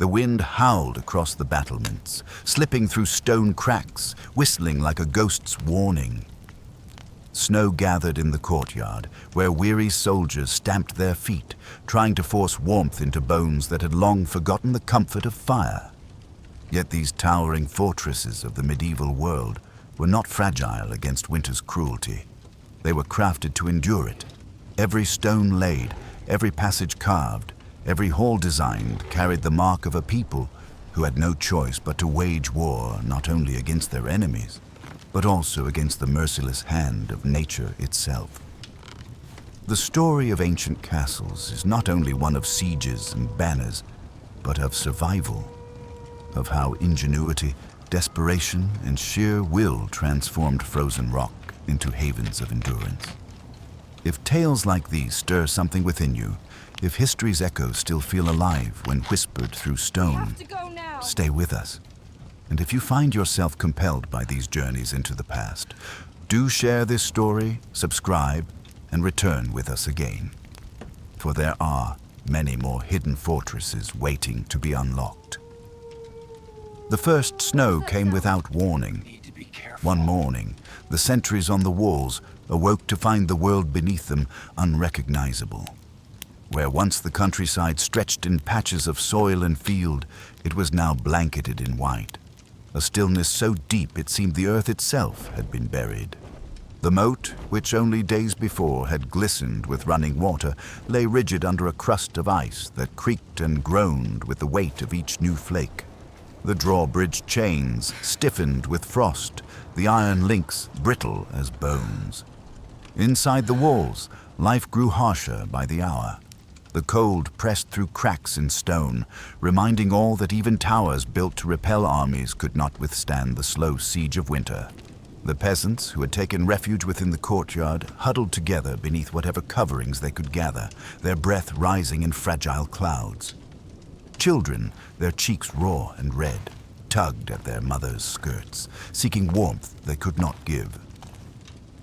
The wind howled across the battlements, slipping through stone cracks, whistling like a ghost's warning. Snow gathered in the courtyard, where weary soldiers stamped their feet, trying to force warmth into bones that had long forgotten the comfort of fire. Yet these towering fortresses of the medieval world were not fragile against winter's cruelty. They were crafted to endure it. Every stone laid, every passage carved, every hall designed carried the mark of a people who had no choice but to wage war not only against their enemies, but also against the merciless hand of nature itself. The story of ancient castles is not only one of sieges and banners, but of survival, of how ingenuity, desperation, and sheer will transformed frozen rock into havens of endurance. If tales like these stir something within you, if history's echoes still feel alive when whispered through stone, stay with us. And if you find yourself compelled by these journeys into the past, do share this story, subscribe, and return with us again. For there are many more hidden fortresses waiting to be unlocked. The first snow came without warning. One morning, the sentries on the walls awoke to find the world beneath them unrecognizable. Where once the countryside stretched in patches of soil and field, it was now blanketed in white. A stillness so deep it seemed the earth itself had been buried. The moat, which only days before had glistened with running water, lay rigid under a crust of ice that creaked and groaned with the weight of each new flake. The drawbridge chains stiffened with frost, the iron links brittle as bones. Inside the walls, life grew harsher by the hour. The cold pressed through cracks in stone, reminding all that even towers built to repel armies could not withstand the slow siege of winter. The peasants, who had taken refuge within the courtyard, huddled together beneath whatever coverings they could gather, their breath rising in fragile clouds. Children, their cheeks raw and red, tugged at their mothers' skirts, seeking warmth they could not give.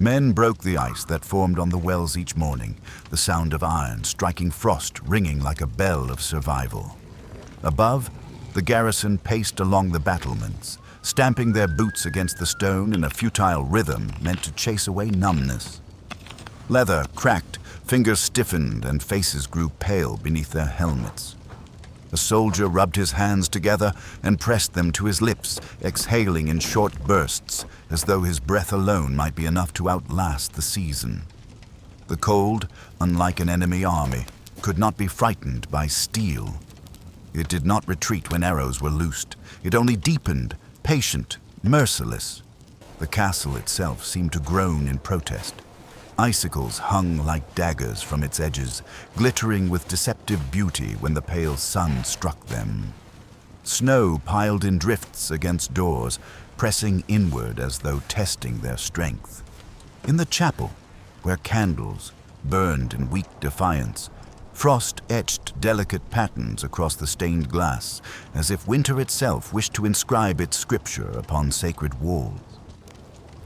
Men broke the ice that formed on the wells each morning, the sound of iron striking frost ringing like a bell of survival. Above, the garrison paced along the battlements, stamping their boots against the stone in a futile rhythm meant to chase away numbness. Leather cracked, fingers stiffened, and faces grew pale beneath their helmets. A soldier rubbed his hands together and pressed them to his lips, exhaling in short bursts, as though his breath alone might be enough to outlast the season. The cold, unlike an enemy army, could not be frightened by steel. It did not retreat when arrows were loosed. It only deepened, patient, merciless. The castle itself seemed to groan in protest. Icicles hung like daggers from its edges, glittering with deceptive beauty when the pale sun struck them. Snow piled in drifts against doors, pressing inward as though testing their strength. In the chapel, where candles burned in weak defiance, frost etched delicate patterns across the stained glass, as if winter itself wished to inscribe its scripture upon sacred walls.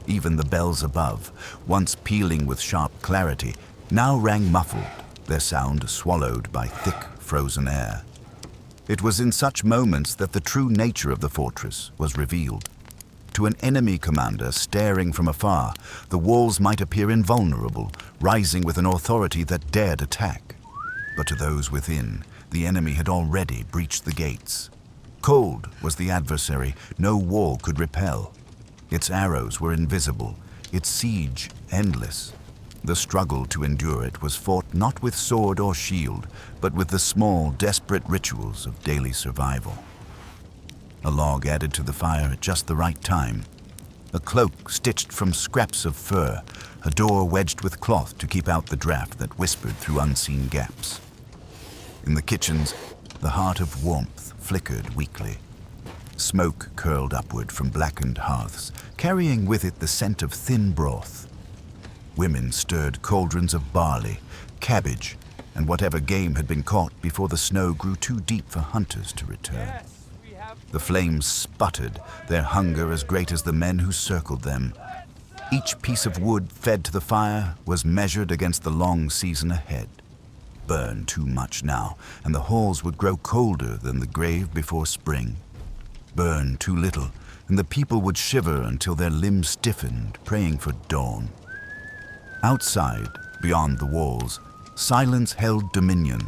Even the bells above, once pealing with sharp clarity, now rang muffled, their sound swallowed by thick, frozen air. It was in such moments that the true nature of the fortress was revealed. To an enemy commander staring from afar, the walls might appear invulnerable, rising with an authority that dared attack. But to those within, the enemy had already breached the gates. Cold was the adversary no wall could repel. Its arrows were invisible, its siege endless. The struggle to endure it was fought not with sword or shield, but with the small, desperate rituals of daily survival. A log added to the fire at just the right time. A cloak stitched from scraps of fur, a door wedged with cloth to keep out the draft that whispered through unseen gaps. In the kitchens, the heart of warmth flickered weakly. Smoke curled upward from blackened hearths, carrying with it the scent of thin broth. Women stirred cauldrons of barley, cabbage, and whatever game had been caught before the snow grew too deep for hunters to return. The flames sputtered, their hunger as great as the men who circled them. Each piece of wood fed to the fire was measured against the long season ahead. burn too much now, and the halls would grow colder than the grave before spring. Burn too little, and the people would shiver until their limbs stiffened, praying for dawn. Outside, beyond the walls, silence held dominion.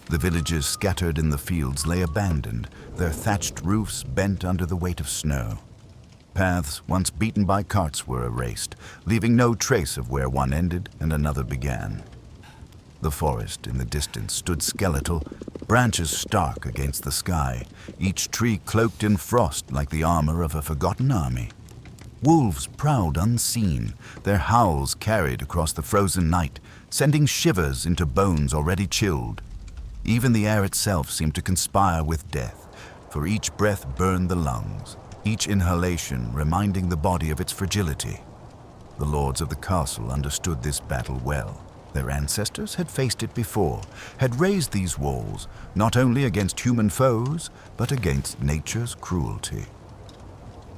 The villages scattered in the fields lay abandoned, their thatched roofs bent under the weight of snow. Paths once beaten by carts were erased, leaving no trace of where one ended and another began. The forest in the distance stood skeletal, branches stark against the sky, each tree cloaked in frost like the armor of a forgotten army. Wolves prowled unseen, their howls carried across the frozen night, sending shivers into bones already chilled. Even the air itself seemed to conspire with death, for each breath burned the lungs, each inhalation reminding the body of its fragility. The lords of the castle understood this battle well. Their ancestors had faced it before, had raised these walls not only against human foes, but against nature's cruelty.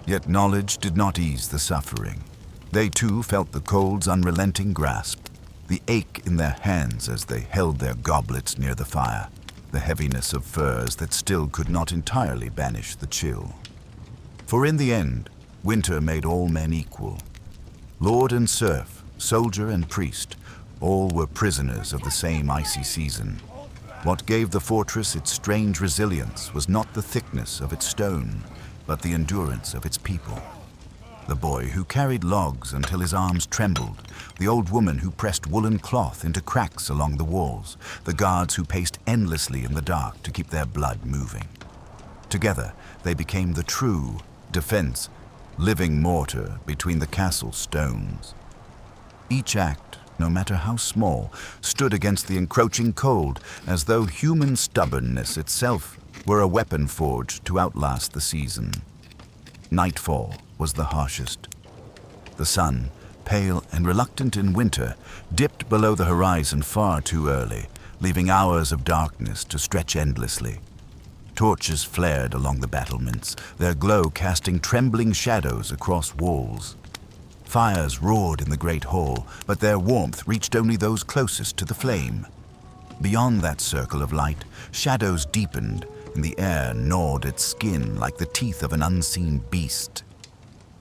Yet knowledge did not ease the suffering. They too felt the cold's unrelenting grasp, the ache in their hands as they held their goblets near the fire, the heaviness of furs that still could not entirely banish the chill. For in the end, winter made all men equal. Lord and serf, soldier and priest, all were prisoners of the same icy season. What gave the fortress its strange resilience was not the thickness of its stone, but the endurance of its people. The boy who carried logs until his arms trembled, the old woman who pressed woolen cloth into cracks along the walls, the guards who paced endlessly in the dark to keep their blood moving. Together, they became the true defense, living mortar between the castle stones. Each act, no matter how small, stood against the encroaching cold, as though human stubbornness itself were a weapon forged to outlast the season. Nightfall was the harshest. The sun, pale and reluctant in winter, dipped below the horizon far too early, leaving hours of darkness to stretch endlessly. Torches flared along the battlements, their glow casting trembling shadows across walls. Fires roared in the great hall, but their warmth reached only those closest to the flame. Beyond that circle of light, shadows deepened, and the air gnawed at skin like the teeth of an unseen beast.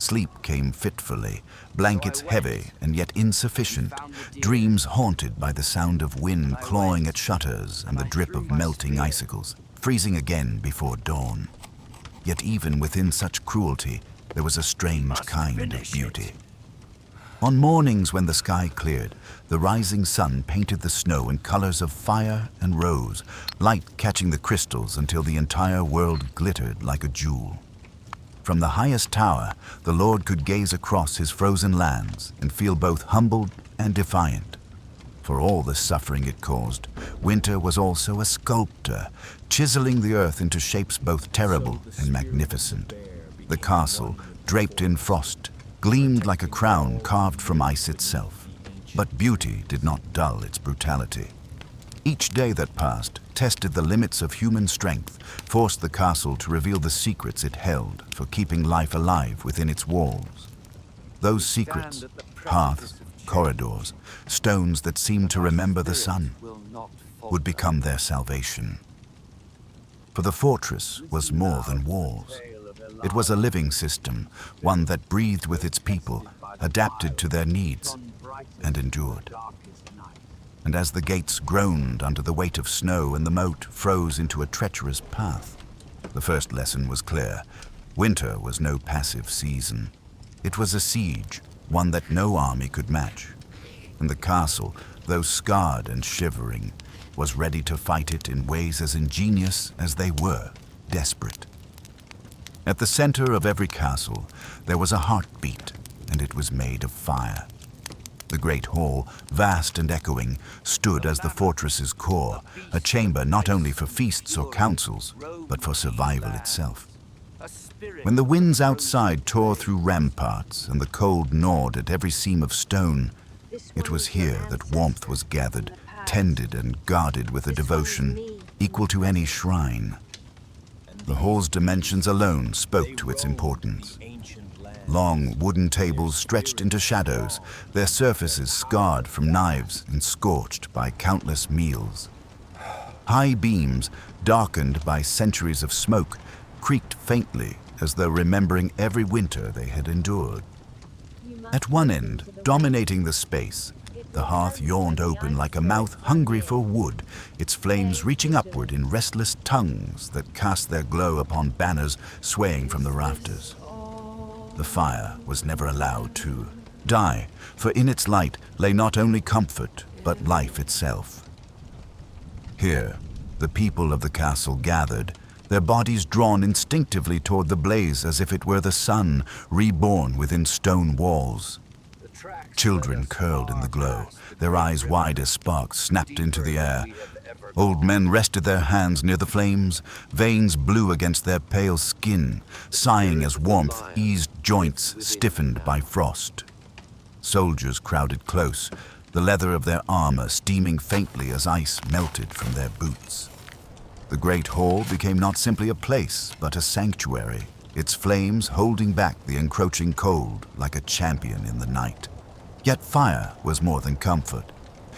Sleep came fitfully, blankets heavy and yet insufficient, dreams haunted by the sound of wind clawing at shutters and the drip of melting icicles, freezing again before dawn. Yet even within such cruelty, there was a strange kind of beauty. On mornings when the sky cleared, the rising sun painted the snow in colors of fire and rose, light catching the crystals until the entire world glittered like a jewel. From the highest tower, the Lord could gaze across his frozen lands and feel both humbled and defiant. For all the suffering it caused, winter was also a sculptor, chiseling the earth into shapes both terrible and magnificent. The castle, draped in frost, gleamed like a crown carved from ice itself. But beauty did not dull its brutality. Each day that passed tested the limits of human strength, forced the castle to reveal the secrets it held for keeping life alive within its walls. Those secrets, paths, corridors, stones that seemed to remember the sun, would become their salvation. For the fortress was more than walls. It was a living system, one that breathed with its people, adapted to their needs, and endured. And as the gates groaned under the weight of snow and the moat froze into a treacherous path, the first lesson was clear. Winter was no passive season. It was a siege, one that no army could match. And the castle, though scarred and shivering, was ready to fight it in ways as ingenious as they were desperate. At the center of every castle, there was a heartbeat, and it was made of fire. The great hall, vast and echoing, stood as the fortress's core, a chamber not only for feasts or councils, but for survival itself. When the winds outside tore through ramparts and the cold gnawed at every seam of stone, it was here that warmth was gathered, tended and guarded with a devotion equal to any shrine. The hall's dimensions alone spoke to its importance. Long wooden tables stretched into shadows, their surfaces scarred from knives and scorched by countless meals. High beams, darkened by centuries of smoke, creaked faintly as though remembering every winter they had endured. At one end, dominating the space, the hearth yawned open like a mouth hungry for wood, its flames reaching upward in restless tongues that cast their glow upon banners swaying from the rafters. The fire was never allowed to die, for in its light lay not only comfort, but life itself. Here, the people of the castle gathered, their bodies drawn instinctively toward the blaze as if it were the sun reborn within stone walls. Children curled in the glow, their eyes wide as sparks snapped into the air. Old men rested their hands near the flames, veins blew against their pale skin, sighing as warmth eased joints stiffened by frost. Soldiers crowded close, the leather of their armor steaming faintly as ice melted from their boots. The great hall became not simply a place, but a sanctuary, its flames holding back the encroaching cold like a champion in the night. Yet fire was more than comfort.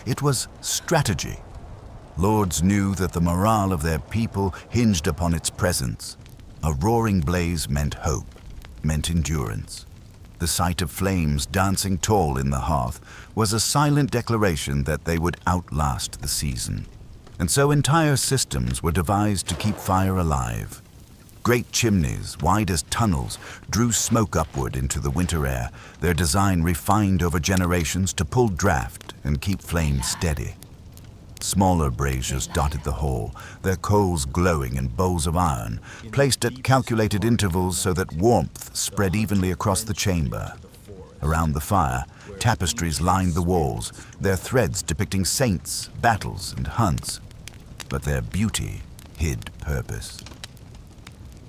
It was strategy. Lords knew that the morale of their people hinged upon its presence. A roaring blaze meant hope, meant endurance. The sight of flames dancing tall in the hearth was a silent declaration that they would outlast the season. And so entire systems were devised to keep fire alive. Great chimneys, wide as tunnels, drew smoke upward into the winter air, their design refined over generations to pull draft and keep flames steady. Smaller braziers dotted the hall, their coals glowing in bowls of iron, placed at calculated intervals so that warmth spread evenly across the chamber. Around the fire, tapestries lined the walls, their threads depicting saints, battles, and hunts. But their beauty hid purpose.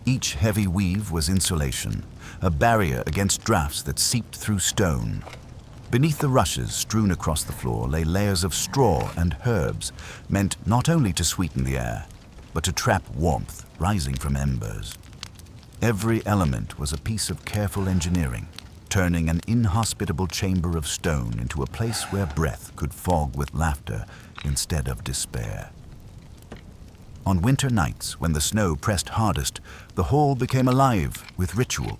Each heavy weave was insulation, a barrier against drafts that seeped through stone. Beneath the rushes strewn across the floor lay layers of straw and herbs, meant not only to sweeten the air, but to trap warmth rising from embers. Every element was a piece of careful engineering, turning an inhospitable chamber of stone into a place where breath could fog with laughter instead of despair. On winter nights, when the snow pressed hardest, the hall became alive with ritual.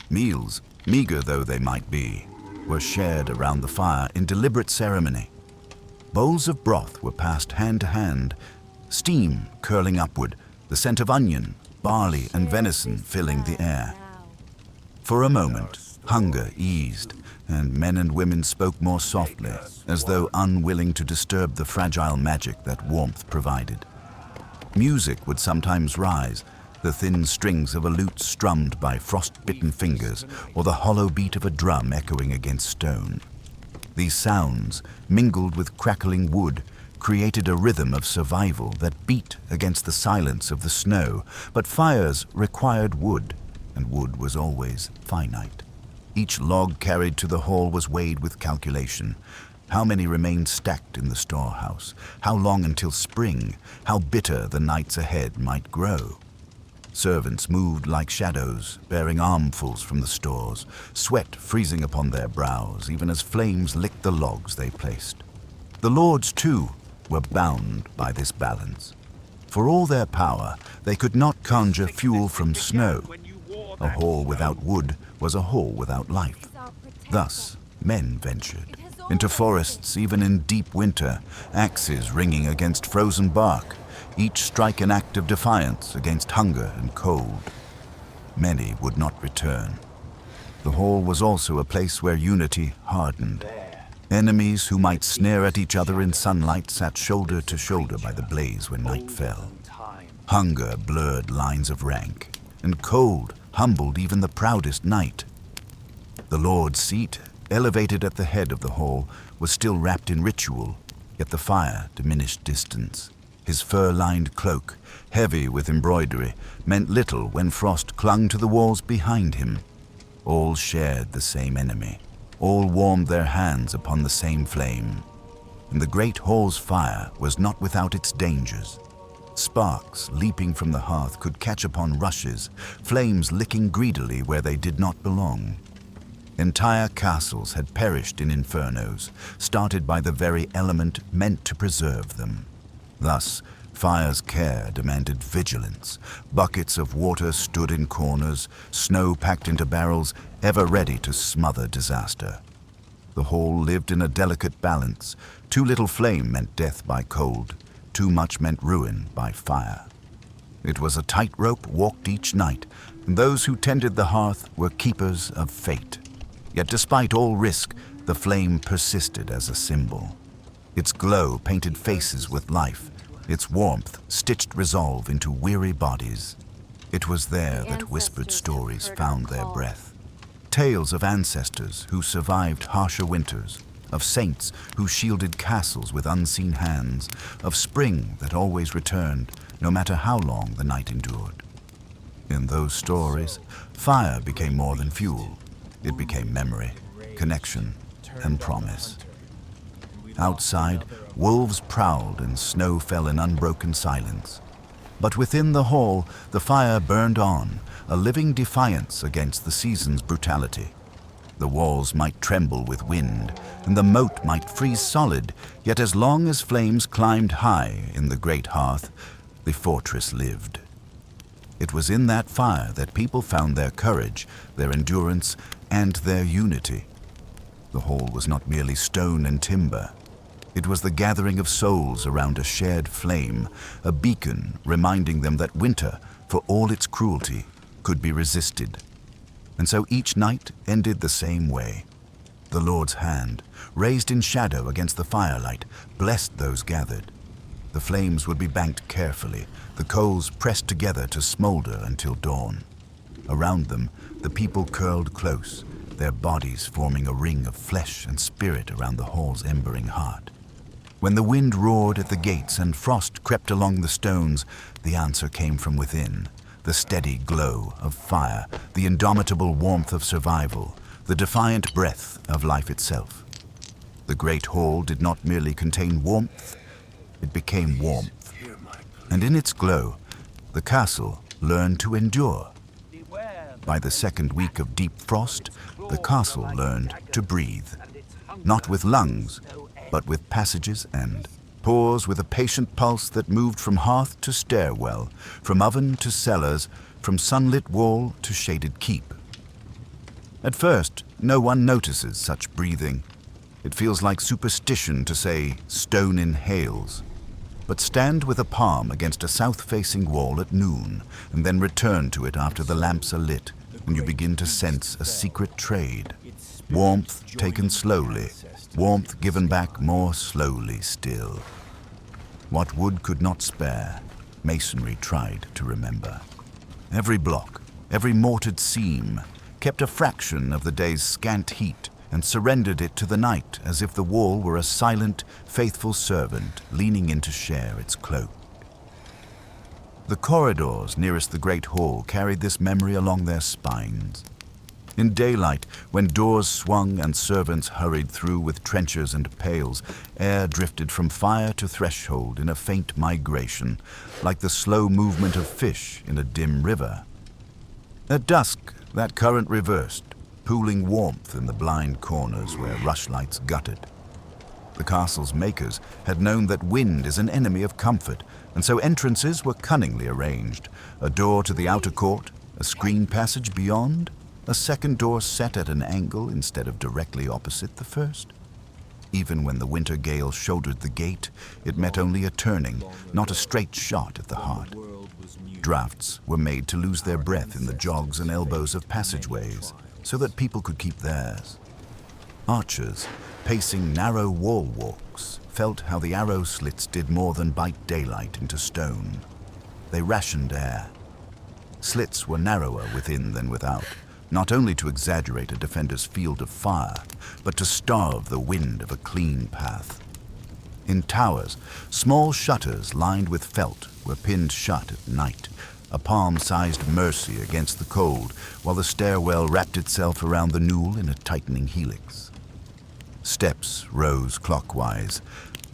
Meals, meager though they might be, were shared around the fire in deliberate ceremony. Bowls of broth were passed hand to hand, steam curling upward, the scent of onion, barley, and venison filling the air. For a moment, hunger eased, and men and women spoke more softly, as though unwilling to disturb the fragile magic that warmth provided. Music would sometimes rise, the thin strings of a lute strummed by frost-bitten fingers, or the hollow beat of a drum echoing against stone. These sounds, mingled with crackling wood, created a rhythm of survival that beat against the silence of the snow, but fires required wood, and wood was always finite. Each log carried to the hall was weighed with calculation. How many remained stacked in the storehouse? How long until spring? How bitter the nights ahead might grow? Servants moved like shadows, bearing armfuls from the stores, sweat freezing upon their brows, even as flames licked the logs they placed. The lords, too, were bound by this balance. For all their power, they could not conjure fuel from snow. A hall without wood was a hall without life. Thus, men ventured into forests even in deep winter, axes ringing against frozen bark, each strike an act of defiance against hunger and cold. Many would not return. The hall was also a place where unity hardened. Enemies who might snare at each other in sunlight sat shoulder to shoulder by the blaze when night fell. Hunger blurred lines of rank, and cold humbled even the proudest knight. The lord's seat, elevated at the head of the hall, was still wrapped in ritual, yet the fire diminished distance. His fur-lined cloak, heavy with embroidery, meant little when frost clung to the walls behind him. All shared the same enemy. All warmed their hands upon the same flame. And the great hall's fire was not without its dangers. Sparks leaping from the hearth could catch upon rushes, flames licking greedily where they did not belong. Entire castles had perished in infernos, started by the very element meant to preserve them. Thus, fire's care demanded vigilance. Buckets of water stood in corners, snow packed into barrels, ever ready to smother disaster. The hall lived in a delicate balance. Too little flame meant death by cold. Too much meant ruin by fire. It was a tightrope walked each night, and those who tended the hearth were keepers of fate. Yet despite all risk, the flame persisted as a symbol. Its glow painted faces with life, its warmth stitched resolve into weary bodies. It was there that whispered stories found their breath. Tales of ancestors who survived harsher winters, of saints who shielded castles with unseen hands, of spring that always returned, no matter how long the night endured. In those stories, fire became more than fuel. It became memory, connection, and promise. Outside, wolves prowled and snow fell in unbroken silence. But within the hall, the fire burned on, a living defiance against the season's brutality. The walls might tremble with wind, and the moat might freeze solid, yet as long as flames climbed high in the great hearth, the fortress lived. It was in that fire that people found their courage, their endurance, and their unity. The hall was not merely stone and timber. It was the gathering of souls around a shared flame, a beacon reminding them that winter, for all its cruelty, could be resisted. And so each night ended the same way. The Lord's hand, raised in shadow against the firelight, blessed those gathered. The flames would be banked carefully, the coals pressed together to smolder until dawn. Around them, the people curled close, their bodies forming a ring of flesh and spirit around the hall's embering heart. When the wind roared at the gates and frost crept along the stones, the answer came from within. The steady glow of fire, the indomitable warmth of survival, the defiant breath of life itself. The great hall did not merely contain warmth, it became warmth. And in its glow, the castle learned to endure. By the second week of deep frost, the castle learned to breathe, not with lungs, but with passages and pores, with a patient pulse that moved from hearth to stairwell, from oven to cellars, from sunlit wall to shaded keep. At first, no one notices such breathing. It feels like superstition to say, "Stone inhales." But stand with a palm against a south-facing wall at noon, and then return to it after the lamps are lit, and you begin to sense a secret trade. Warmth taken slowly, warmth given back more slowly still. What wood could not spare, masonry tried to remember. Every block, every mortared seam, kept a fraction of the day's scant heat and surrendered it to the night as if the wall were a silent, faithful servant leaning in to share its cloak. The corridors nearest the great hall carried this memory along their spines. In daylight, when doors swung and servants hurried through with trenchers and pails, air drifted from fire to threshold in a faint migration, like the slow movement of fish in a dim river. At dusk, that current reversed, pooling warmth in the blind corners where rushlights guttered. The castle's makers had known that wind is an enemy of comfort, and so entrances were cunningly arranged. A door to the outer court, a screen passage beyond, a second door set at an angle instead of directly opposite the first. Even when the winter gale shouldered the gate, it met only a turning, not a straight shot at the heart. Drafts were made to lose their breath in the jogs and elbows of passageways, so that people could keep theirs. Archers, pacing narrow wall walks, felt how the arrow slits did more than bite daylight into stone. They rationed air. Slits were narrower within than without, not only to exaggerate a defender's field of fire, but to starve the wind of a clean path. In towers, small shutters lined with felt were pinned shut at night, a palm-sized mercy against the cold, while the stairwell wrapped itself around the newel in a tightening helix. Steps rose clockwise,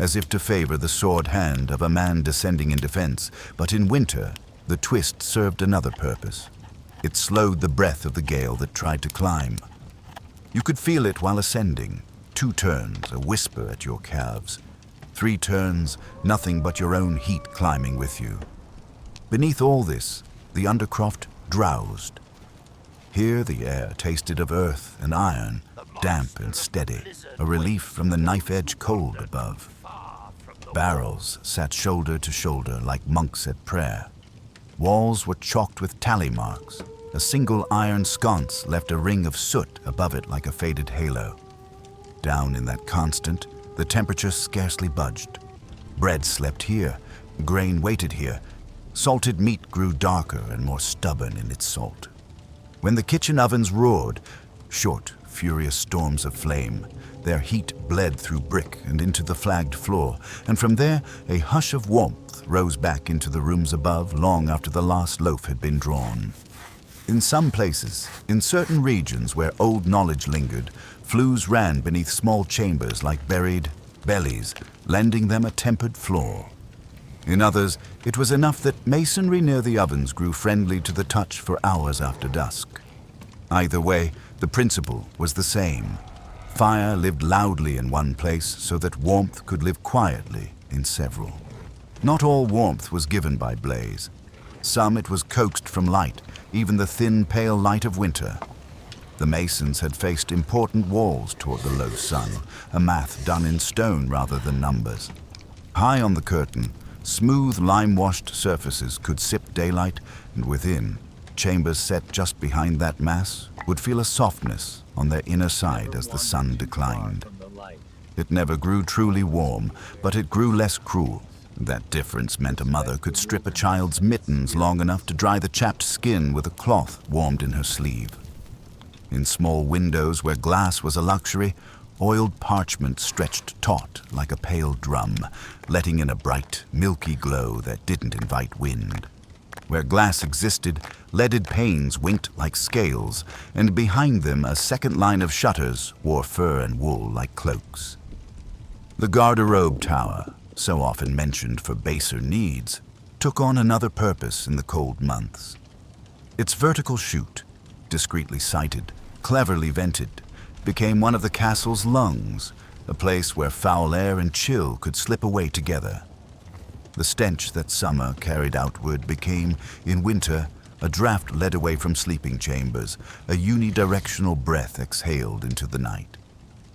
as if to favor the sword hand of a man descending in defense, but in winter, the twist served another purpose. It slowed the breath of the gale that tried to climb. You could feel it while ascending. 2 turns, a whisper at your calves. 3 turns, nothing but your own heat climbing with you. Beneath all this, the undercroft drowsed. Here the air tasted of earth and iron, damp and steady, a relief from the knife-edge cold above. Barrels sat shoulder to shoulder like monks at prayer. Walls were chalked with tally marks. A single iron sconce left a ring of soot above it like a faded halo. Down in that constant, the temperature scarcely budged. Bread slept here, grain waited here. Salted meat grew darker and more stubborn in its salt. When the kitchen ovens roared, short, furious storms of flame, their heat bled through brick and into the flagged floor, and from there a hush of warmth rose back into the rooms above long after the last loaf had been drawn. In some places, in certain regions where old knowledge lingered, flues ran beneath small chambers like buried bellies, lending them a tempered floor. In others, it was enough that masonry near the ovens grew friendly to the touch for hours after dusk. Either way, the principle was the same. Fire lived loudly in one place so that warmth could live quietly in several. Not all warmth was given by blaze. Some it was coaxed from light, even the thin, pale light of winter. The masons had faced important walls toward the low sun, a math done in stone rather than numbers. High on the curtain, smooth lime-washed surfaces could sip daylight, and within, chambers set just behind that mass would feel a softness on their inner side as the sun declined. It never grew truly warm, but it grew less cruel. That difference meant a mother could strip a child's mittens long enough to dry the chapped skin with a cloth warmed in her sleeve. In small windows where glass was a luxury, oiled parchment stretched taut like a pale drum, letting in a bright, milky glow that didn't invite wind. Where glass existed, leaded panes winked like scales, and behind them a second line of shutters wore fur and wool like cloaks. The garderobe tower, so often mentioned for baser needs, took on another purpose in the cold months. Its vertical chute, discreetly sited, cleverly vented, became one of the castle's lungs, a place where foul air and chill could slip away together. The stench that summer carried outward became, in winter, a draft led away from sleeping chambers, a unidirectional breath exhaled into the night.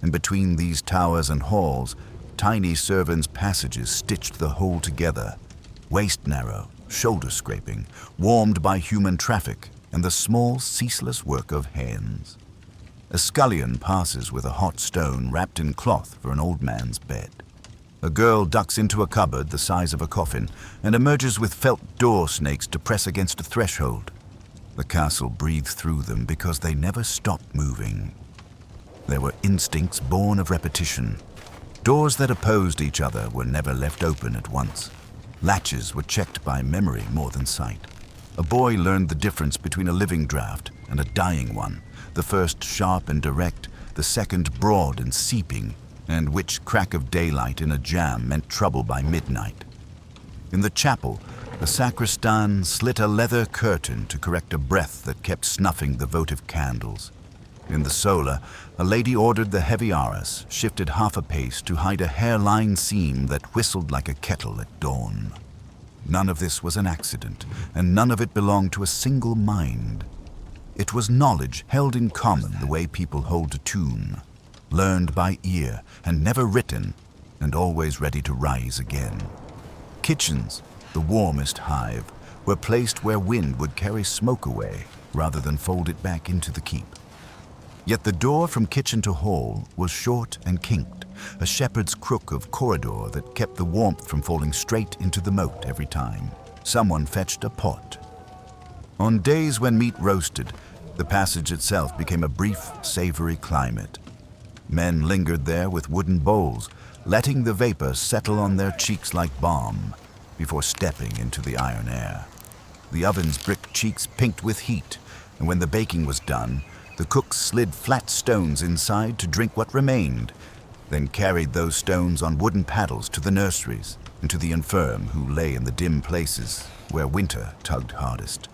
And between these towers and halls, tiny servants' passages stitched the whole together, waist narrow, shoulder scraping, warmed by human traffic and the small, ceaseless work of hands. A scullion passes with a hot stone wrapped in cloth for an old man's bed. A girl ducks into a cupboard the size of a coffin and emerges with felt door snakes to press against a threshold. The castle breathed through them because they never stopped moving. There were instincts born of repetition. Doors that opposed each other were never left open at once. Latches were checked by memory more than sight. A boy learned the difference between a living draught and a dying one, the first sharp and direct, the second broad and seeping, and which crack of daylight in a jam meant trouble by midnight. In the chapel, the sacristan slit a leather curtain to correct a breath that kept snuffing the votive candles. In the sola, a lady ordered the heavy arras shifted half a pace to hide a hairline seam that whistled like a kettle at dawn. None of this was an accident, and none of it belonged to a single mind. It was knowledge held in common the way people hold a tune, learned by ear and never written, and always ready to rise again. Kitchens, the warmest hive, were placed where wind would carry smoke away rather than fold it back into the keep. Yet the door from kitchen to hall was short and kinked, a shepherd's crook of corridor that kept the warmth from falling straight into the moat every time someone fetched a pot. On days when meat roasted, the passage itself became a brief, savory climate. Men lingered there with wooden bowls, letting the vapor settle on their cheeks like balm before stepping into the iron air. The oven's brick cheeks pinked with heat, and when the baking was done, the cooks slid flat stones inside to drink what remained, then carried those stones on wooden paddles to the nurseries and to the infirm who lay in the dim places where winter tugged hardest.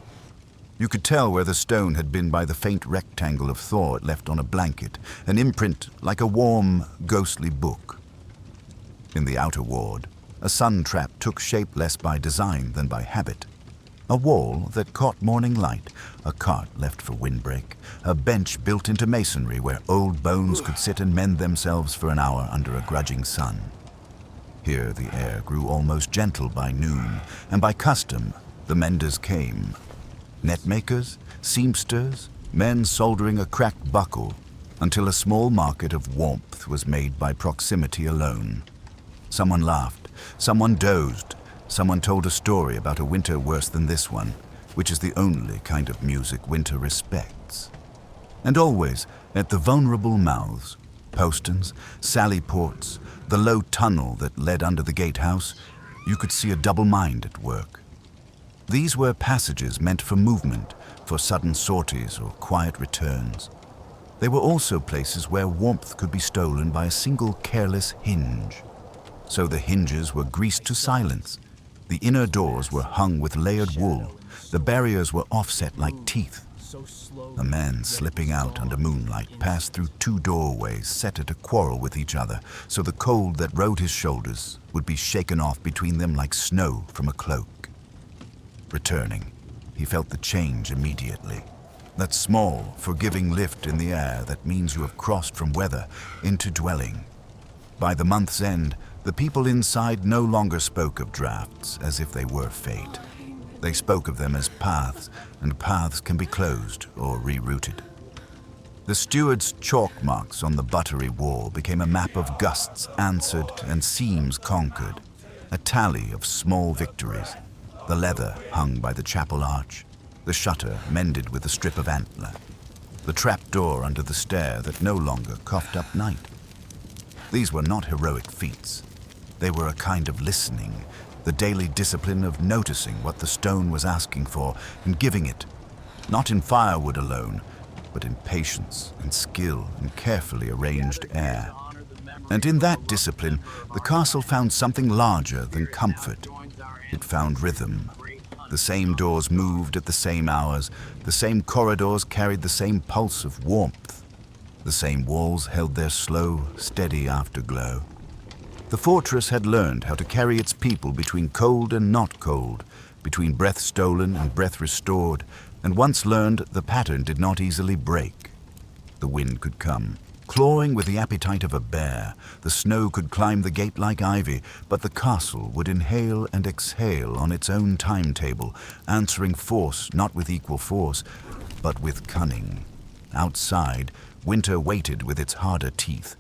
You could tell where the stone had been by the faint rectangle of thought left on a blanket, an imprint like a warm, ghostly book. In the outer ward, a sun trap took shape less by design than by habit. A wall that caught morning light, a cart left for windbreak, a bench built into masonry where old bones could sit and mend themselves for an hour under a grudging sun. Here the air grew almost gentle by noon, and by custom the menders came. Netmakers, seamsters, men soldering a cracked buckle, until a small market of warmth was made by proximity alone. Someone laughed, someone dozed, someone told a story about a winter worse than this one, which is the only kind of music winter respects. And always, at the vulnerable mouths, posterns, sally ports, the low tunnel that led under the gatehouse, you could see a double mind at work. These were passages meant for movement, for sudden sorties or quiet returns. They were also places where warmth could be stolen by a single careless hinge. So the hinges were greased to silence. The inner doors were hung with layered wool. The barriers were offset like teeth. A man slipping out under moonlight passed through two doorways set at a quarrel with each other, so the cold that rode his shoulders would be shaken off between them like snow from a cloak. Returning, he felt the change immediately. That small, forgiving lift in the air that means you have crossed from weather into dwelling. By the month's end, the people inside no longer spoke of drafts as if they were fate. They spoke of them as paths, and paths can be closed or rerouted. The steward's chalk marks on the buttery wall became a map of gusts answered and seams conquered, a tally of small victories. The leather hung by the chapel arch, the shutter mended with a strip of antler, the trapdoor under the stair that no longer coughed up night. These were not heroic feats. They were a kind of listening, the daily discipline of noticing what the stone was asking for and giving it, not in firewood alone, but in patience and skill and carefully arranged air. And in that discipline, the castle found something larger than comfort. It found rhythm. The same doors moved at the same hours, the same corridors carried the same pulse of warmth. The same walls held their slow, steady afterglow. The fortress had learned how to carry its people between cold and not cold, between breath stolen and breath restored, and once learned, the pattern did not easily break. The wind could come, clawing with the appetite of a bear. The snow could climb the gate like ivy, but the castle would inhale and exhale on its own timetable, answering force not with equal force, but with cunning. Outside, winter waited with its harder teeth.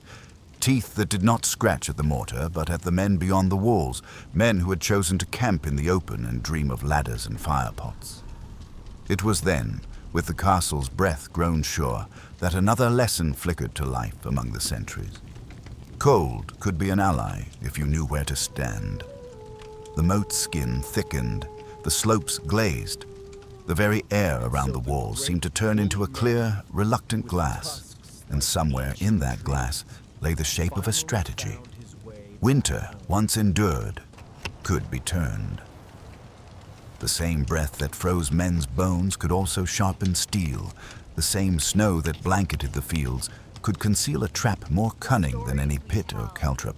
Teeth that did not scratch at the mortar, but at the men beyond the walls, men who had chosen to camp in the open and dream of ladders and firepots. It was then, with the castle's breath grown sure, that another lesson flickered to life among the sentries. Cold could be an ally if you knew where to stand. The moat skin thickened, the slopes glazed. The very air around the walls seemed to turn into a clear, reluctant glass, and somewhere in that glass lay the shape of a strategy. Winter, once endured, could be turned. The same breath that froze men's bones could also sharpen steel. The same snow that blanketed the fields could conceal a trap more cunning than any pit or caltrop.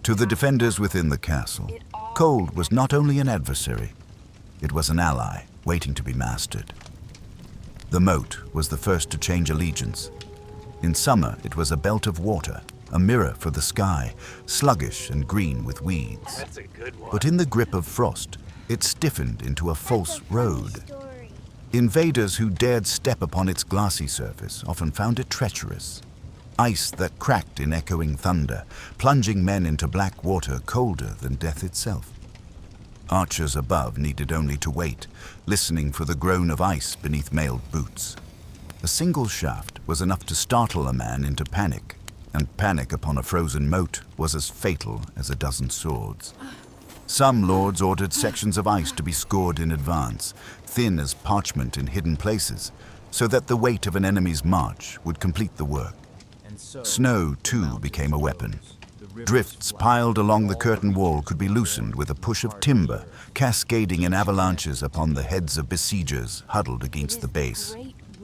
To the defenders within the castle, cold was not only an adversary, it was an ally waiting to be mastered. The moat was the first to change allegiance. In summer, it was a belt of water, a mirror for the sky, sluggish and green with weeds. That's a good one. But in the grip of frost, it stiffened into a false road. Invaders who dared step upon its glassy surface often found it treacherous. Ice that cracked in echoing thunder, plunging men into black water colder than death itself. Archers above needed only to wait, listening for the groan of ice beneath mailed boots. A single shaft was enough to startle a man into panic, and panic upon a frozen moat was as fatal as a dozen swords. Some lords ordered sections of ice to be scored in advance, thin as parchment in hidden places, so that the weight of an enemy's march would complete the work. Snow, too, became a weapon. Drifts piled along the curtain wall could be loosened with a push of timber, cascading in avalanches upon the heads of besiegers huddled against the base.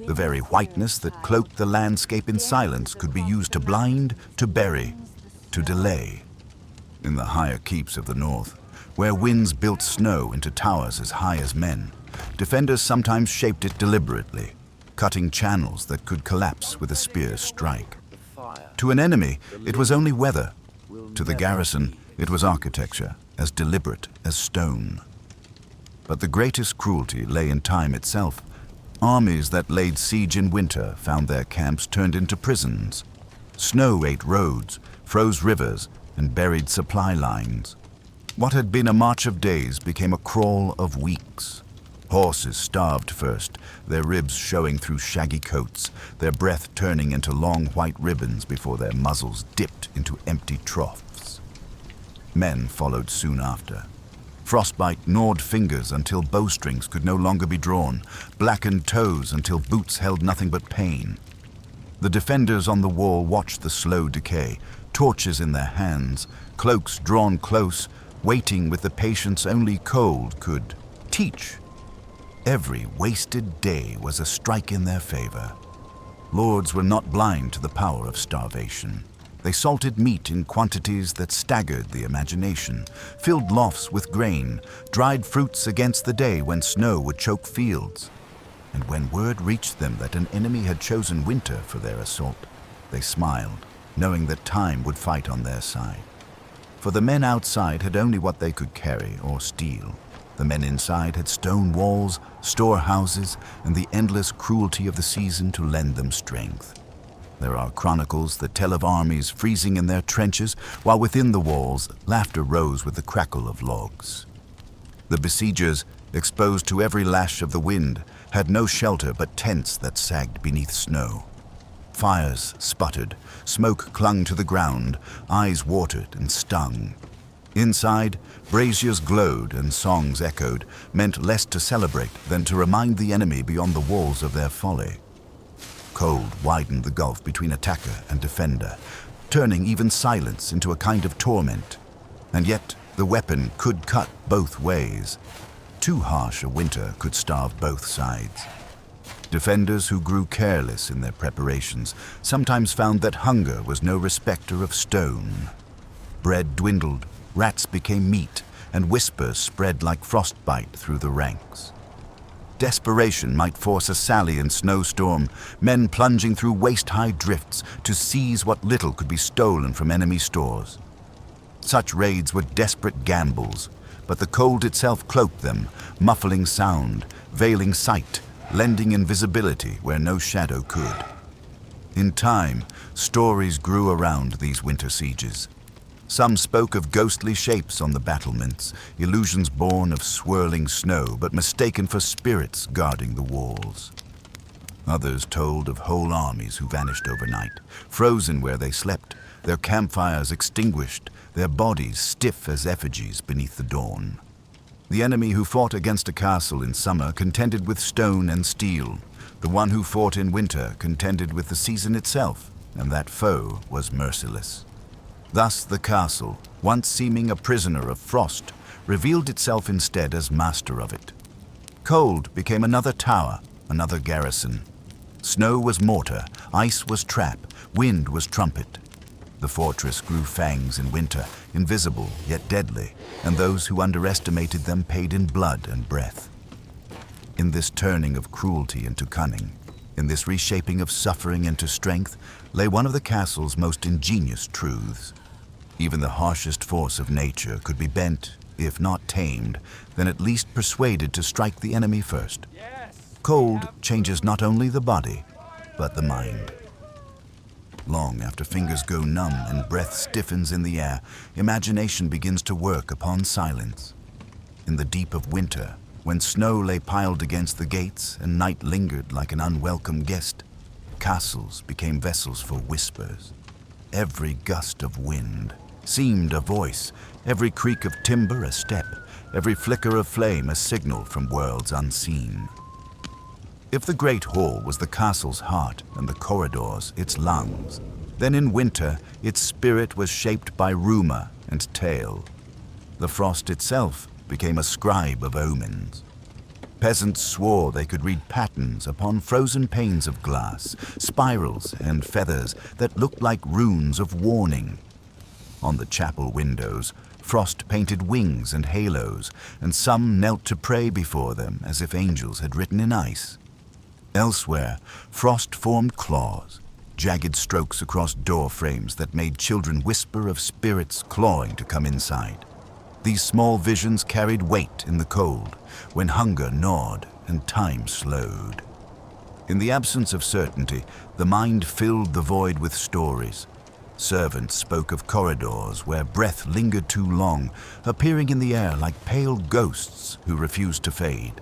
The very whiteness that cloaked the landscape in silence could be used to blind, to bury, to delay. In the higher keeps of the north, where winds built snow into towers as high as men, defenders sometimes shaped it deliberately, cutting channels that could collapse with a spear strike. To an enemy, it was only weather. To the garrison, it was architecture, as deliberate as stone. But the greatest cruelty lay in time itself. Armies that laid siege in winter found their camps turned into prisons. Snow ate roads, froze rivers, and buried supply lines. What had been a march of days became a crawl of weeks. Horses starved first, their ribs showing through shaggy coats, their breath turning into long white ribbons before their muzzles dipped into empty troughs. Men followed soon after. Frostbite gnawed fingers until bowstrings could no longer be drawn, blackened toes until boots held nothing but pain. The defenders on the wall watched the slow decay, torches in their hands, cloaks drawn close, waiting with the patience only cold could teach. Every wasted day was a strike in their favor. Lords were not blind to the power of starvation. They salted meat in quantities that staggered the imagination, filled lofts with grain, dried fruits against the day when snow would choke fields. And when word reached them that an enemy had chosen winter for their assault, they smiled, knowing that time would fight on their side. For the men outside had only what they could carry or steal. The men inside had stone walls, storehouses, and the endless cruelty of the season to lend them strength. There are chronicles that tell of armies freezing in their trenches, while within the walls, laughter rose with the crackle of logs. The besiegers, exposed to every lash of the wind, had no shelter but tents that sagged beneath snow. Fires sputtered, smoke clung to the ground, eyes watered and stung. Inside, braziers glowed and songs echoed, meant less to celebrate than to remind the enemy beyond the walls of their folly. Cold widened the gulf between attacker and defender, turning even silence into a kind of torment. And yet, the weapon could cut both ways. Too harsh a winter could starve both sides. Defenders who grew careless in their preparations sometimes found that hunger was no respecter of stone. Bread dwindled, rats became meat, and whispers spread like frostbite through the ranks. Desperation might force a sally in snowstorm, men plunging through waist-high drifts to seize what little could be stolen from enemy stores. Such raids were desperate gambles, but the cold itself cloaked them, muffling sound, veiling sight, lending invisibility where no shadow could. In time, stories grew around these winter sieges. Some spoke of ghostly shapes on the battlements, illusions born of swirling snow but mistaken for spirits guarding the walls. Others told of whole armies who vanished overnight, frozen where they slept, their campfires extinguished, their bodies stiff as effigies beneath the dawn. The enemy who fought against a castle in summer contended with stone and steel. The one who fought in winter contended with the season itself, and that foe was merciless. Thus the castle, once seeming a prisoner of frost, revealed itself instead as master of it. Cold became another tower, another garrison. Snow was mortar, ice was trap, wind was trumpet. The fortress grew fangs in winter, invisible yet deadly, and those who underestimated them paid in blood and breath. In this turning of cruelty into cunning, in this reshaping of suffering into strength, lay one of the castle's most ingenious truths. Even the harshest force of nature could be bent, if not tamed, then at least persuaded to strike the enemy first. Cold changes not only the body, but the mind. Long after fingers go numb and breath stiffens in the air, imagination begins to work upon silence. In the deep of winter, when snow lay piled against the gates and night lingered like an unwelcome guest, castles became vessels for whispers. Every gust of wind seemed a voice, every creak of timber a step, every flicker of flame a signal from worlds unseen. If the great hall was the castle's heart and the corridors its lungs, Then in winter, its spirit was shaped by rumor and tale. The frost itself became a scribe of omens. Peasants swore they could read patterns upon frozen panes of glass, spirals and feathers that looked like runes of warning. On the chapel windows, frost painted wings and halos, and some knelt to pray before them as if angels had written in ice. Elsewhere, frost formed claws, jagged strokes across door frames that made children whisper of spirits clawing to come inside. These small visions carried weight in the cold, when hunger gnawed and time slowed. In the absence of certainty, the mind filled the void with stories. Servants spoke of corridors where breath lingered too long, appearing in the air like pale ghosts who refused to fade.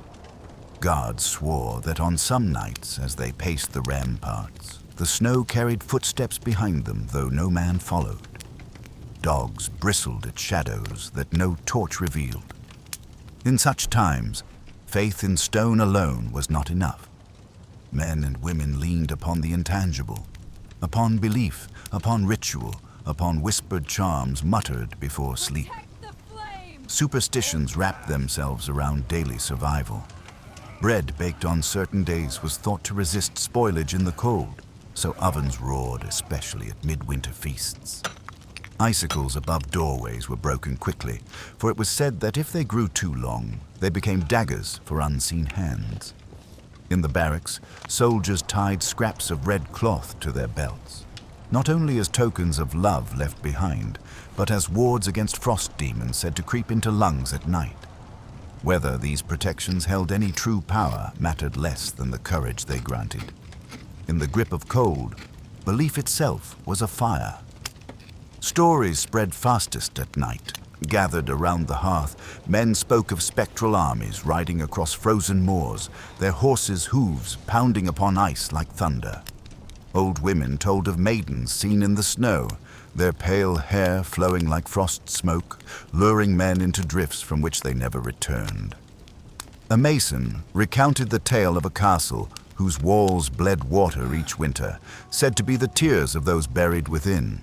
Guards swore that on some nights, as they paced the ramparts, the snow carried footsteps behind them, though no man followed. Dogs bristled at shadows that no torch revealed. In such times, faith in stone alone was not enough. Men and women leaned upon the intangible, upon belief, upon ritual, upon whispered charms muttered before sleep. Superstitions wrapped themselves around daily survival. Bread baked on certain days was thought to resist spoilage in the cold, so ovens roared, especially at midwinter feasts. Icicles above doorways were broken quickly, for it was said that if they grew too long, they became daggers for unseen hands. In the barracks, soldiers tied scraps of red cloth to their belts, not only as tokens of love left behind, but as wards against frost demons said to creep into lungs at night. Whether these protections held any true power mattered less than the courage they granted. In the grip of cold, belief itself was a fire. Stories spread fastest at night. Gathered around the hearth, men spoke of spectral armies riding across frozen moors, their horses' hooves pounding upon ice like thunder. Old women told of maidens seen in the snow, their pale hair flowing like frost smoke, luring men into drifts from which they never returned. A mason recounted the tale of a castle whose walls bled water each winter, said to be the tears of those buried within.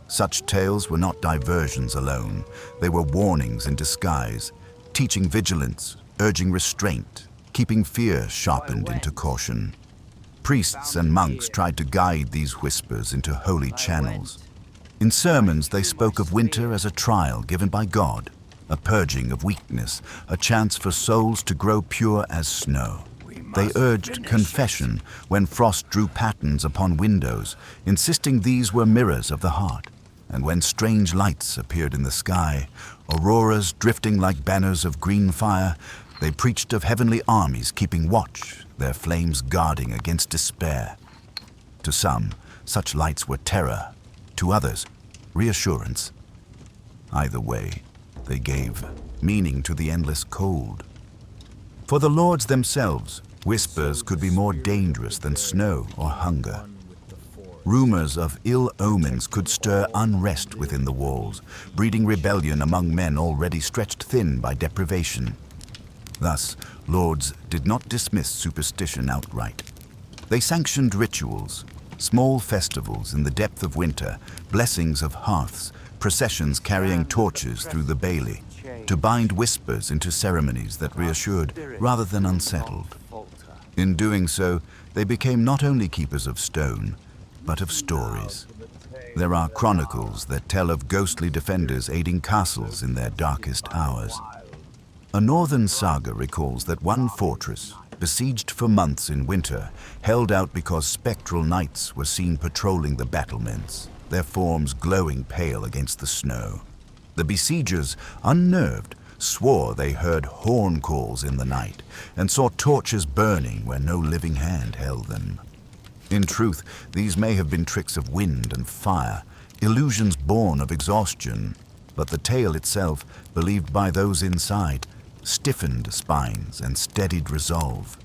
Such tales were not diversions alone. They were warnings in disguise, teaching vigilance, urging restraint, keeping fear sharpened into caution. Priests and monks tried to guide these whispers into holy channels. In sermons, they spoke of winter as a trial given by God, a purging of weakness, a chance for souls to grow pure as snow. They urged confession when frost drew patterns upon windows, insisting these were mirrors of the heart. And when strange lights appeared in the sky, auroras drifting like banners of green fire, they preached of heavenly armies keeping watch, their flames guarding against despair. To some, such lights were terror. To others, reassurance. Either way, they gave meaning to the endless cold. For the lords themselves, whispers could be more dangerous than snow or hunger. Rumors of ill omens could stir unrest within the walls, breeding rebellion among men already stretched thin by deprivation. Thus, lords did not dismiss superstition outright. They sanctioned rituals, small festivals in the depth of winter, blessings of hearths, processions carrying torches through the bailey, to bind whispers into ceremonies that reassured rather than unsettled. In doing so, they became not only keepers of stone, but of stories. There are chronicles that tell of ghostly defenders aiding castles in their darkest hours. A northern saga recalls that one fortress, besieged for months in winter, held out because spectral knights were seen patrolling the battlements, their forms glowing pale against the snow. The besiegers, unnerved, swore they heard horn calls in the night and saw torches burning where no living hand held them. In truth, these may have been tricks of wind and fire, illusions born of exhaustion, but the tale itself, believed by those inside, stiffened spines and steadied resolve.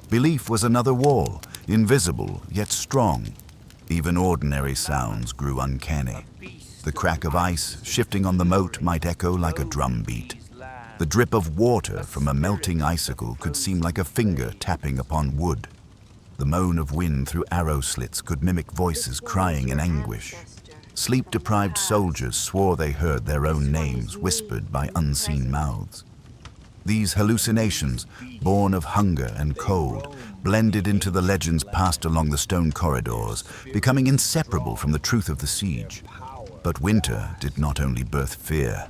Belief was another wall, invisible yet strong. Even ordinary sounds grew uncanny. The crack of ice shifting on the moat might echo like a drum beat. The drip of water from a melting icicle could seem like a finger tapping upon wood. The moan of wind through arrow slits could mimic voices crying in anguish. Sleep-deprived soldiers swore they heard their own names whispered by unseen mouths. These hallucinations, born of hunger and cold, blended into the legends passed along the stone corridors, becoming inseparable from the truth of the siege. But winter did not only birth fear.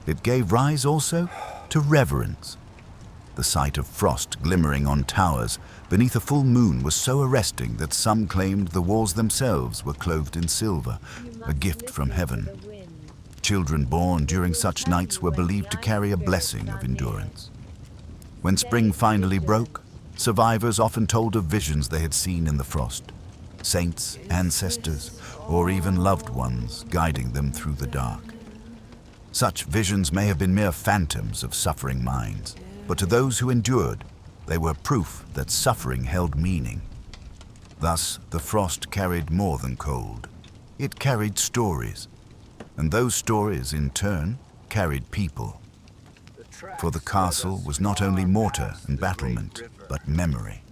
It gave rise also to reverence. The sight of frost glimmering on towers beneath a full moon was so arresting that some claimed the walls themselves were clothed in silver, a gift from heaven. Children born during such nights were believed to carry a blessing of endurance. When spring finally broke, survivors often told of visions they had seen in the frost, saints, ancestors, or even loved ones guiding them through the dark. Such visions may have been mere phantoms of suffering minds, but to those who endured, they were proof that suffering held meaning. Thus, the frost carried more than cold. It carried stories, and those stories, in turn, carried people. For the castle was not only mortar and battlement, but memory.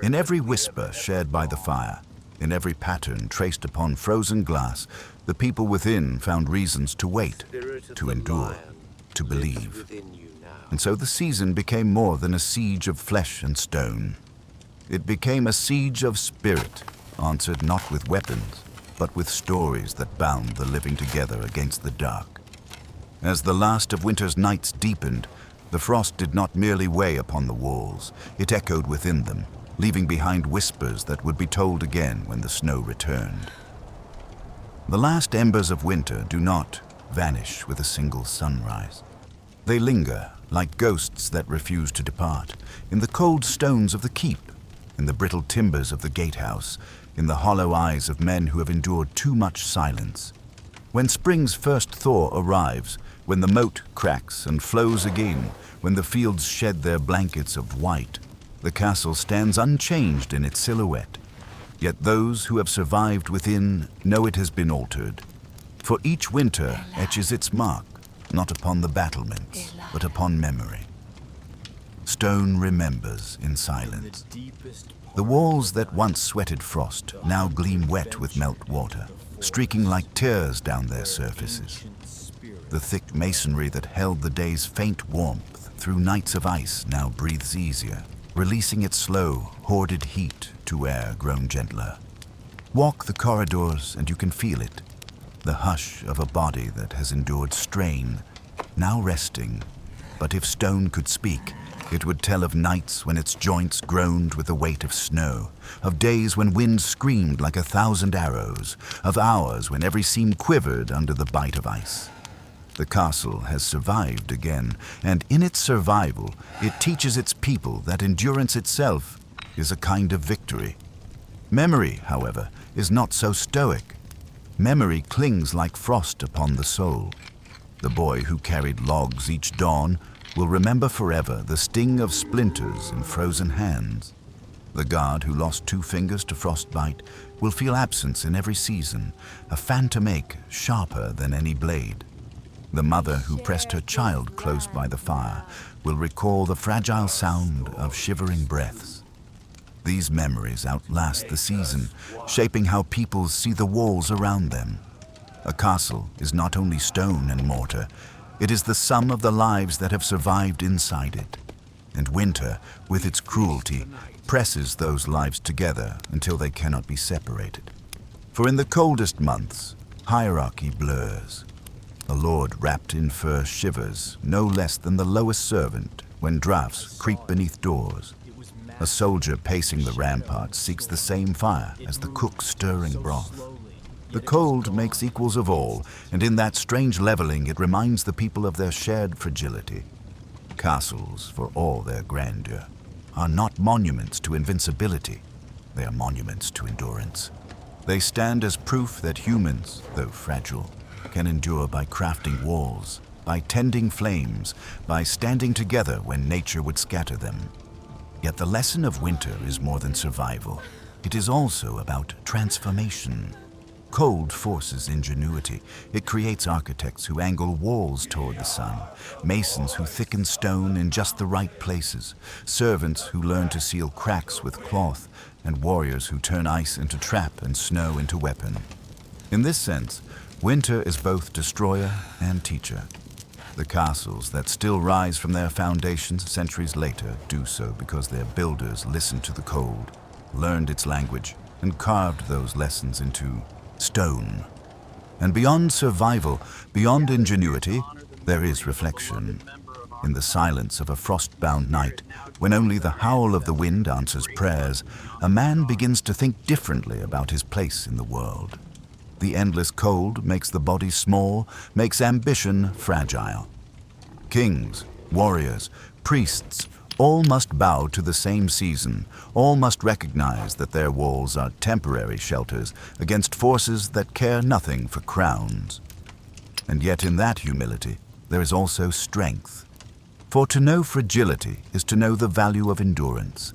In every whisper shared by the fire, in every pattern traced upon frozen glass, the people within found reasons to wait, to endure, to believe. And so the season became more than a siege of flesh and stone. It became a siege of spirit, answered not with weapons, but with stories that bound the living together against the dark. As the last of winter's nights deepened, the frost did not merely weigh upon the walls, it echoed within them, leaving behind whispers that would be told again when the snow returned. The last embers of winter do not vanish with a single sunrise. They linger, like ghosts that refuse to depart, in the cold stones of the keep, in the brittle timbers of the gatehouse, in the hollow eyes of men who have endured too much silence. When spring's first thaw arrives, when the moat cracks and flows again, when the fields shed their blankets of white, the castle stands unchanged in its silhouette. Yet those who have survived within know it has been altered. For each winter etches its mark, not upon the battlements, but upon memory. Stone remembers in silence. The walls that once sweated frost now gleam wet with melt water, streaking like tears down their surfaces. The thick masonry that held the day's faint warmth through nights of ice now breathes easier, releasing its slow, hoarded heat to air grown gentler. Walk the corridors and you can feel it, the hush of a body that has endured strain, now resting. But if stone could speak, it would tell of nights when its joints groaned with the weight of snow, of days when wind screamed like 1,000 arrows, of hours when every seam quivered under the bite of ice. The castle has survived again, and in its survival, it teaches its people that endurance itself is a kind of victory. Memory, however, is not so stoic. Memory clings like frost upon the soul. The boy who carried logs each dawn will remember forever the sting of splinters in frozen hands. The guard who lost 2 fingers to frostbite will feel absence in every season, a phantom ache sharper than any blade. The mother who pressed her child close by the fire will recall the fragile sound of shivering breaths. These memories outlast the season, shaping how people see the walls around them. A castle is not only stone and mortar, it is the sum of the lives that have survived inside it. And winter, with its cruelty, presses those lives together until they cannot be separated. For in the coldest months, hierarchy blurs. The lord wrapped in fur shivers no less than the lowest servant when drafts creep beneath doors. A soldier pacing the ramparts seeks the same fire as the cook stirring broth. The cold makes equals of all, and in that strange leveling it reminds the people of their shared fragility. Castles, for all their grandeur, are not monuments to invincibility. They are monuments to endurance. They stand as proof that humans, though fragile, can endure by crafting walls, by tending flames, by standing together when nature would scatter them. Yet the lesson of winter is more than survival. It is also about transformation. Cold forces ingenuity. It creates architects who angle walls toward the sun, masons who thicken stone in just the right places, servants who learn to seal cracks with cloth, and warriors who turn ice into trap and snow into weapon. In this sense, winter is both destroyer and teacher. The castles that still rise from their foundations centuries later do so because their builders listened to the cold, learned its language, and carved those lessons into stone. And beyond survival, beyond ingenuity, there is reflection. In the silence of a frost-bound night, when only the howl of the wind answers prayers, a man begins to think differently about his place in the world. The endless cold makes the body small, makes ambition fragile. Kings, warriors, priests, all must bow to the same season. All must recognize that their walls are temporary shelters against forces that care nothing for crowns. And yet in that humility, there is also strength. For to know fragility is to know the value of endurance.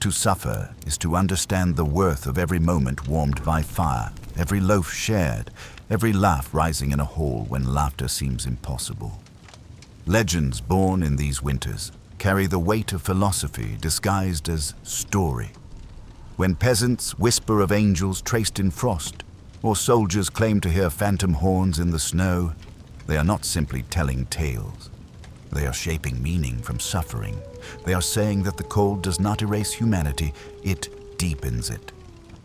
To suffer is to understand the worth of every moment warmed by fire, every loaf shared, every laugh rising in a hall when laughter seems impossible. Legends born in these winters carry the weight of philosophy disguised as story. When peasants whisper of angels traced in frost, or soldiers claim to hear phantom horns in the snow, they are not simply telling tales. They are shaping meaning from suffering. They are saying that the cold does not erase humanity, it deepens it.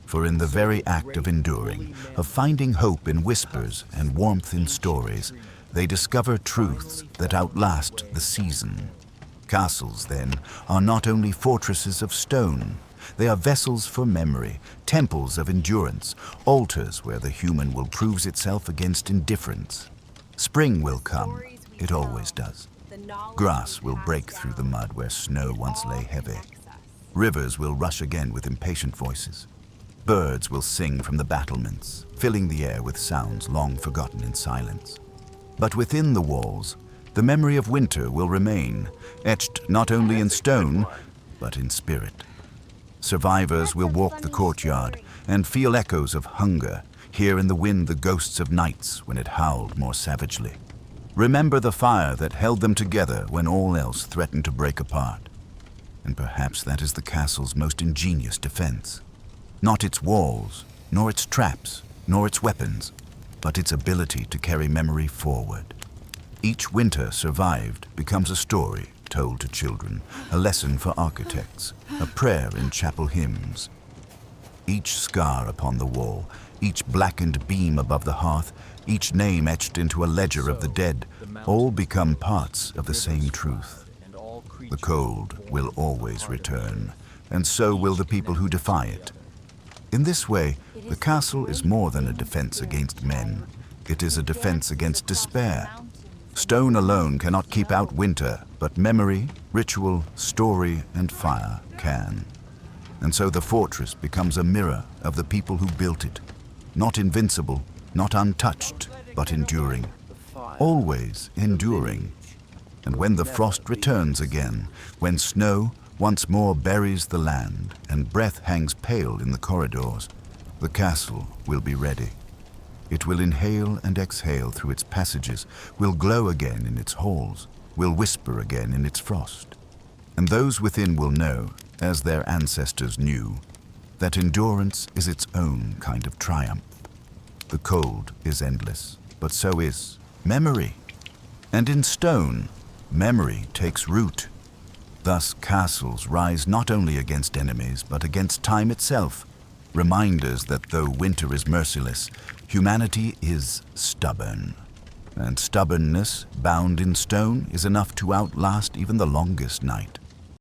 For in the very act of enduring, of finding hope in whispers and warmth in stories, they discover truths that outlast the season. Castles, then, are not only fortresses of stone. They are vessels for memory, temples of endurance, altars where the human will prove itself against indifference. Spring will come, it always does. Grass will break through the mud where snow once lay heavy. Rivers will rush again with impatient voices. Birds will sing from the battlements, filling the air with sounds long forgotten in silence. But within the walls, the memory of winter will remain, etched not only in stone, but in spirit. Survivors will walk the courtyard and feel echoes of hunger, hear in the wind the ghosts of nights when it howled more savagely. Remember the fire that held them together when all else threatened to break apart. And perhaps that is the castle's most ingenious defense. Not its walls, nor its traps, nor its weapons, but its ability to carry memory forward. Each winter survived becomes a story told to children, a lesson for architects, a prayer in chapel hymns. Each scar upon the wall, each blackened beam above the hearth, each name etched into a ledger of the dead, all become parts of the same truth. The cold will always return, and so will the people who defy it. In this way, the castle is more than a defense against men. It is a defense against despair. Stone alone cannot keep out winter, but memory, ritual, story, and fire can. And so the fortress becomes a mirror of the people who built it. Not invincible, not untouched, but enduring. Always enduring. And when the frost returns again, when snow once more buries the land and breath hangs pale in the corridors, the castle will be ready. It will inhale and exhale through its passages, will glow again in its halls, will whisper again in its frost. And those within will know, as their ancestors knew, that endurance is its own kind of triumph. The cold is endless, but so is memory. And in stone, memory takes root. Thus castles rise not only against enemies, but against time itself, reminders that though winter is merciless, humanity is stubborn. And stubbornness, bound in stone, is enough to outlast even the longest night.